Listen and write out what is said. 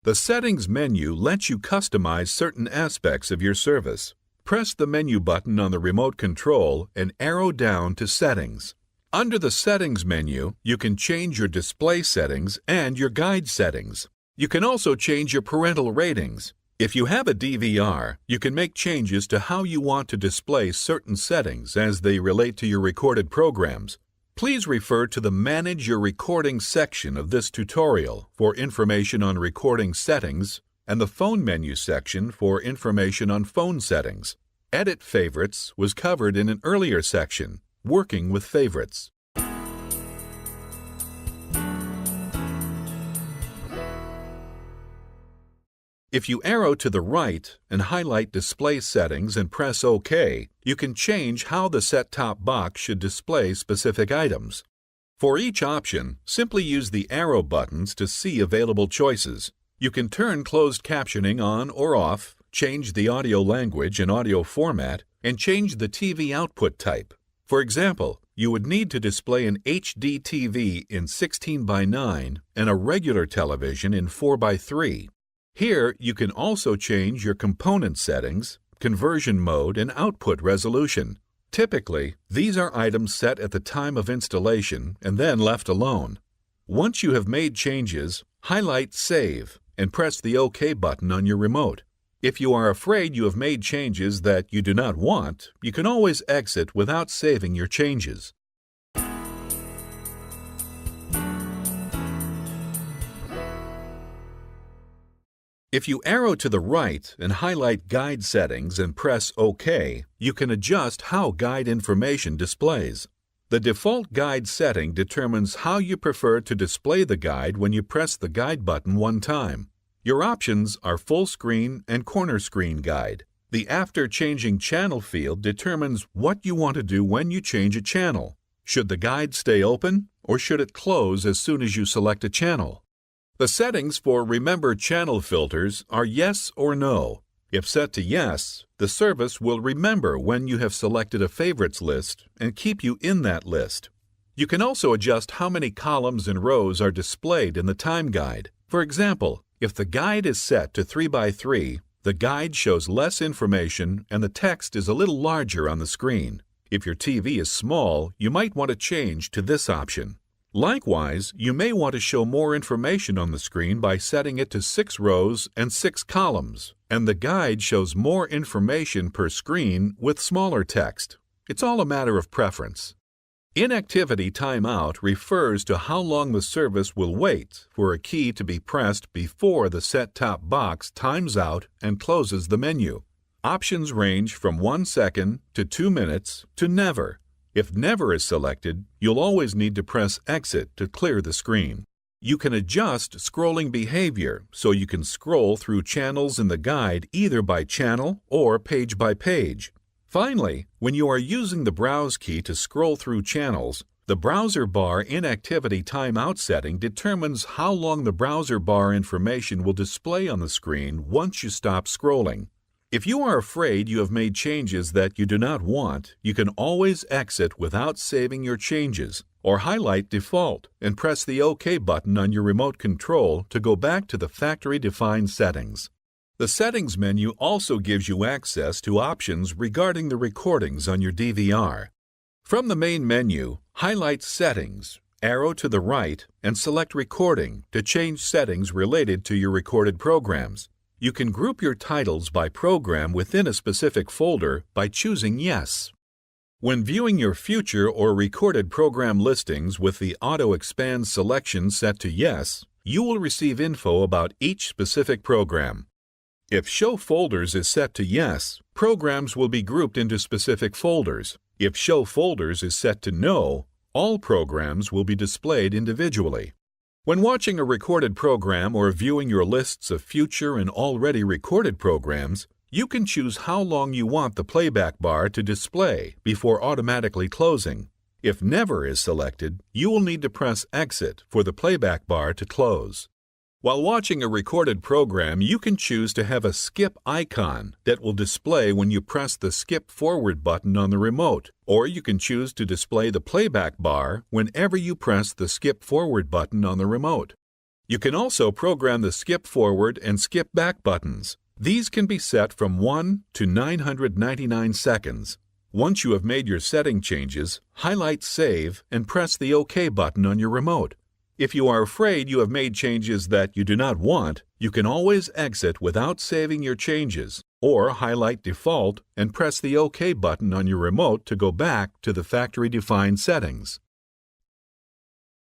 The Settings menu lets you customize certain aspects of your service. Press the menu button on the remote control and arrow down to Settings. Under the Settings menu, you can change your display settings and your guide settings. You can also change your parental ratings. If you have a DVR, you can make changes to how you want to display certain settings as they relate to your recorded programs. Please refer to the Manage Your Recording section of this tutorial for information on recording settings and the Phone menu section for information on phone settings. Edit Favorites was covered in an earlier section, Working with Favorites. If you arrow to the right and highlight Display Settings and press OK, you can change how the set-top box should display specific items. For each option, simply use the arrow buttons to see available choices. You can turn closed captioning on or off, change the audio language and audio format, and change the TV output type. For example, you would need to display an HD TV in 16:9 and a regular television in 4:3. Here, you can also change your component settings, conversion mode, and output resolution. Typically, these are items set at the time of installation and then left alone. Once you have made changes, highlight Save and press the OK button on your remote. If you are afraid you have made changes that you do not want, you can always exit without saving your changes. If you arrow to the right and highlight Guide Settings and press OK, you can adjust how guide information displays. The default guide setting determines how you prefer to display the guide when you press the guide button one time. Your options are Full Screen and Corner Screen Guide. The After Changing Channel field determines what you want to do when you change a channel. Should the guide stay open, or should it close as soon as you select a channel? The settings for Remember Channel Filters are Yes or No. If set to Yes, the service will remember when you have selected a favorites list and keep you in that list. You can also adjust how many columns and rows are displayed in the time guide. For example, if the guide is set to 3:3, the guide shows less information and the text is a little larger on the screen. If your TV is small, you might want to change to this option. Likewise, you may want to show more information on the screen by setting it to 6 rows and 6 columns, and the guide shows more information per screen with smaller text. It's all a matter of preference. Inactivity timeout refers to how long the service will wait for a key to be pressed before the set-top box times out and closes the menu. Options range from 1 second to 2 minutes to never. If never is selected, you'll always need to press Exit to clear the screen. You can adjust scrolling behavior so you can scroll through channels in the guide either by channel or page by page. Finally, when you are using the Browse key to scroll through channels, the browser bar inactivity timeout setting determines how long the browser bar information will display on the screen once you stop scrolling. If you are afraid you have made changes that you do not want, you can always exit without saving your changes, or highlight Default and press the OK button on your remote control to go back to the factory-defined settings. The Settings menu also gives you access to options regarding the recordings on your DVR. From the main menu, highlight Settings, arrow to the right, and select Recording to change settings related to your recorded programs. You can group your titles by program within a specific folder by choosing Yes. When viewing your future or recorded program listings with the Auto Expand selection set to Yes, you will receive info about each specific program. If Show Folders is set to Yes, programs will be grouped into specific folders. If Show Folders is set to No, all programs will be displayed individually. When watching a recorded program or viewing your lists of future and already recorded programs, you can choose how long you want the playback bar to display before automatically closing. If Never is selected, you will need to press Exit for the playback bar to close. While watching a recorded program, you can choose to have a skip icon that will display when you press the Skip Forward button on the remote, or you can choose to display the playback bar whenever you press the Skip Forward button on the remote. You can also program the skip forward and skip back buttons. These can be set from 1 to 999 seconds. Once you have made your setting changes, highlight Save and press the OK button on your remote. If you are afraid you have made changes that you do not want, you can always exit without saving your changes, or highlight Default and press the OK button on your remote to go back to the factory-defined settings.